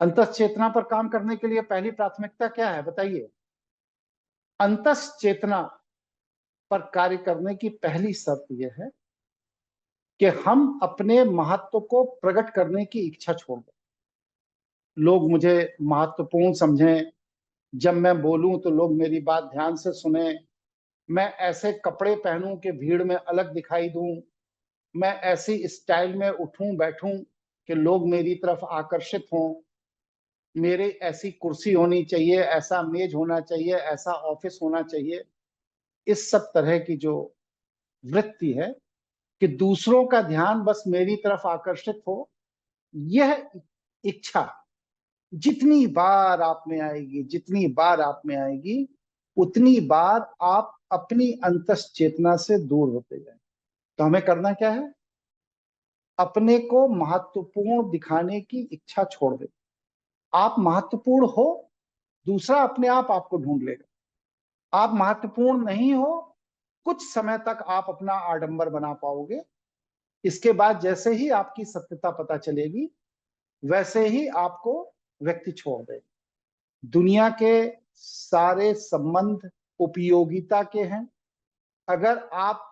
अंतस चेतना पर काम करने के लिए पहली प्राथमिकता क्या है बताइए? अंतस चेतना पर कार्य करने की पहली शर्त यह है कि हम अपने महत्व को प्रकट करने की इच्छा छोड़ दें। लोग मुझे महत्वपूर्ण समझें, जब मैं बोलूं तो लोग मेरी बात ध्यान से सुने, मैं ऐसे कपड़े पहनूं कि भीड़ में अलग दिखाई दूं, मैं ऐसी स्टाइल में उठूं बैठूं कि लोग मेरी तरफ आकर्षित हों, मेरे ऐसी कुर्सी होनी चाहिए, ऐसा मेज होना चाहिए, ऐसा ऑफिस होना चाहिए। इस सब तरह की जो वृत्ति है कि दूसरों का ध्यान बस मेरी तरफ आकर्षित हो, यह इच्छा जितनी बार आप में आएगी, जितनी बार आप में आएगी, उतनी बार आप अपनी अंतस चेतना से दूर होते जाएं। तो हमें करना क्या है? अपने को महत्वपूर्ण दिखाने की इच्छा छोड़ दें। आप महत्वपूर्ण हो, दूसरा अपने आप आपको ढूंढ लेगा। आप महत्वपूर्ण नहीं हो, कुछ समय तक आप अपना आडंबर बना पाओगे। इसके बाद जैसे ही आपकी सत्यता पता चलेगी, वैसे ही आपको व्यक्ति छोड़ देगा। दुनिया के सारे संबंध उपयोगिता के हैं। अगर आप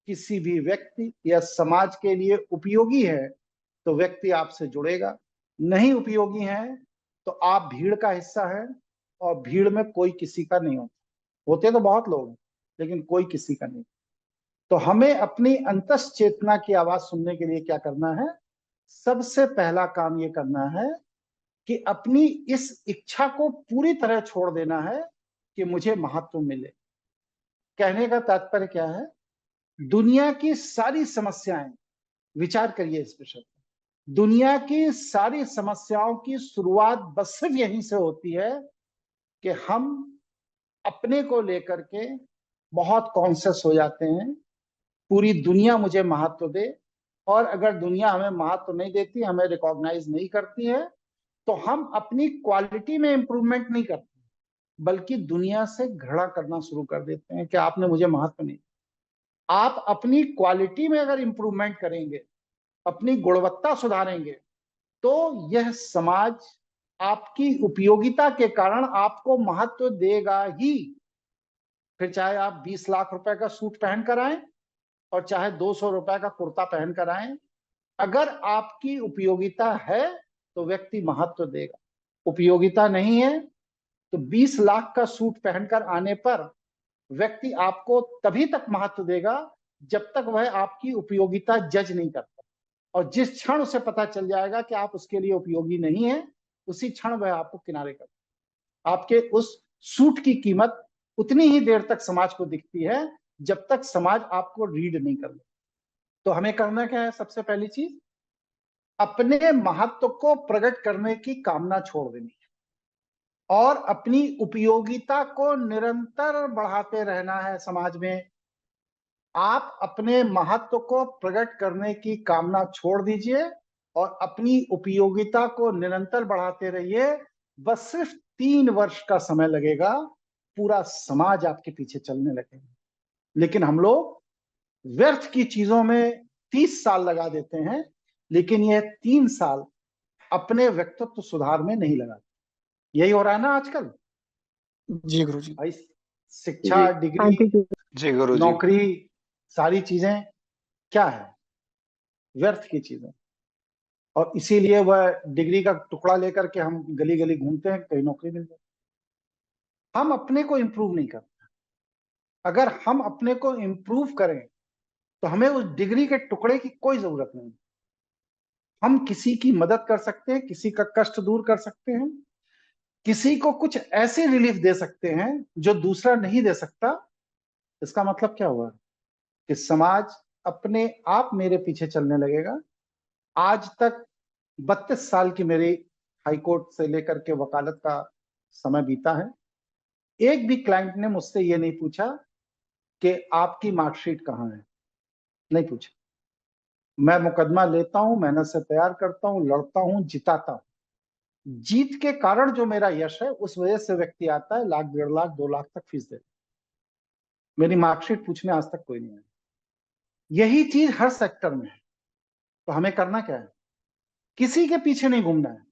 किसी भी व्यक्ति या समाज के लिए उपयोगी है तो व्यक्ति आपसे जुड़ेगा, नहीं उपयोगी है तो आप भीड़ का हिस्सा है, और भीड़ में कोई किसी का नहीं होता। होते तो बहुत लोग हैं, लेकिन कोई किसी का नहीं। तो हमें अपनी अंतस चेतना की आवाज सुनने के लिए क्या करना है? सबसे पहला काम ये करना है कि अपनी इस इच्छा को पूरी तरह छोड़ देना है कि मुझे महत्व मिले। कहने का तात्पर्य क्या है? दुनिया की सारी समस्याएं, विचार करिए इस विषय पर, दुनिया की सारी समस्याओं की शुरुआत बस सिर्फ यहीं से होती है कि हम अपने को लेकर के बहुत कॉन्शियस हो जाते हैं। पूरी दुनिया मुझे महत्व दे, और अगर दुनिया हमें महत्व नहीं देती, हमें रिकॉग्नाइज नहीं करती है, तो हम अपनी क्वालिटी में इंप्रूवमेंट नहीं करते, बल्कि दुनिया से घृणा करना शुरू कर देते हैं कि आपने मुझे महत्व नहीं। आप अपनी क्वालिटी में अगर इंप्रूवमेंट करेंगे, अपनी गुणवत्ता सुधारेंगे, तो यह समाज आपकी उपयोगिता के कारण आपको महत्व देगा ही। फिर चाहे आप 20 लाख रुपए का सूट पहन कर आए और चाहे 200 रुपए का कुर्ता पहन कर आए, अगर आपकी उपयोगिता है तो व्यक्ति महत्व देगा। उपयोगिता नहीं है तो 20 लाख का सूट पहनकर आने पर व्यक्ति आपको तभी तक महत्व देगा जब तक वह आपकी उपयोगिता जज नहीं करता। और जिस क्षण उसे पता चल जाएगा कि आप उसके लिए उपयोगी नहीं है, उसी क्षण वह आपको किनारे कर, आपके उस सूट की कीमत उतनी ही देर तक समाज को दिखती है जब तक समाज आपको रीड नहीं कर ले। तो हमें करना क्या है? सबसे पहली चीज, अपने महत्व को प्रकट करने की कामना छोड़ देनी है और अपनी उपयोगिता को निरंतर बढ़ाते रहना है समाज में। आप अपने महत्व को प्रकट करने की कामना छोड़ दीजिए और अपनी उपयोगिता को निरंतर बढ़ाते रहिए। बस सिर्फ 3 वर्ष का समय लगेगा, पूरा समाज आपके पीछे चलने लगेगा। लेकिन हम लोग व्यर्थ की चीजों में 30 साल लगा देते हैं, लेकिन यह 3 साल अपने व्यक्तित्व सुधार में नहीं लगाते। यही हो रहा है ना आजकल जी गुरु जी। भाई। शिक्षा, जी डिग्री, जी गुरु जी। नौकरी, सारी चीजें क्या है? व्यर्थ की चीजें। और इसीलिए वह डिग्री का टुकड़ा लेकर के हम गली गली घूमते हैं, कहीं नौकरी मिल जाए। हम अपने को इम्प्रूव नहीं करते। अगर हम अपने को इम्प्रूव करें तो हमें उस डिग्री के टुकड़े की कोई जरूरत नहीं। हम किसी की मदद कर सकते हैं, किसी का कष्ट दूर कर सकते हैं, किसी को कुछ ऐसी रिलीफ दे सकते हैं जो दूसरा नहीं दे सकता। इसका मतलब क्या हुआ? कि समाज अपने आप मेरे पीछे चलने लगेगा। आज तक 32 साल की मेरी हाईकोर्ट से लेकर के वकालत का समय बीता है। एक भी क्लाइंट ने मुझसे ये नहीं पूछा कि आपकी मार्कशीट कहाँ है, नहीं पूछा। मैं मुकदमा लेता हूं, मेहनत से तैयार करता हूं, लड़ता हूं, जिताता हूं। जीत के कारण जो मेरा यश है, उस वजह से व्यक्ति आता है, 1 लाख, 1.5 लाख, 2 लाख तक फीस देता। मेरी मार्कशीट पूछने आज तक कोई नहीं आया। यही चीज हर सेक्टर में है। तो हमें करना क्या है? किसी के पीछे नहीं घूमना है।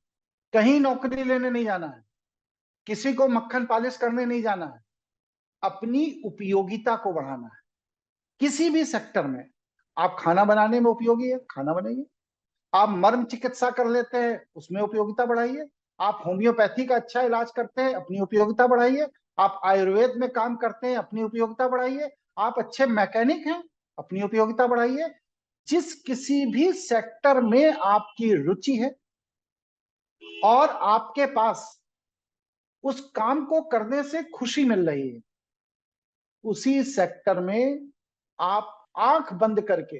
कहीं नौकरी लेने नहीं जाना है, किसी को मक्खन पालिश करने नहीं जाना है, अपनी उपयोगिता को बढ़ाना है। किसी भी सेक्टर में आप खाना बनाने में उपयोगी है, खाना बनाइए। आप मर्म चिकित्सा कर लेते हैं, उसमें उपयोगिता बढ़ाइए। आप होम्योपैथी का अच्छा इलाज करते हैं, अपनी उपयोगिता बढ़ाइए। आप आयुर्वेद में काम करते हैं, अपनी उपयोगिता बढ़ाइए। आप अच्छे मैकेनिक हैं, अपनी उपयोगिता बढ़ाइए। जिस किसी भी सेक्टर में आपकी रुचि है और आपके पास उस काम को करने से खुशी मिल रही है, उसी सेक्टर में आप आंख बंद करके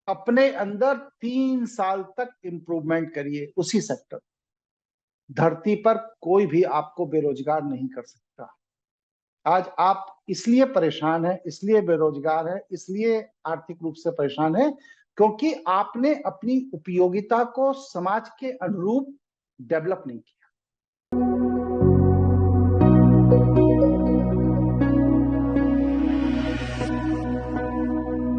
अपने अंदर 3 साल तक इंप्रूवमेंट करिए उसी सेक्टर। धरती पर कोई भी आपको बेरोजगार नहीं कर सकता। आज आप इसलिए परेशान हैं, इसलिए बेरोजगार हैं, इसलिए आर्थिक रूप से परेशान हैं, क्योंकि आपने अपनी उपयोगिता को समाज के अनुरूप डेवलप नहीं किया।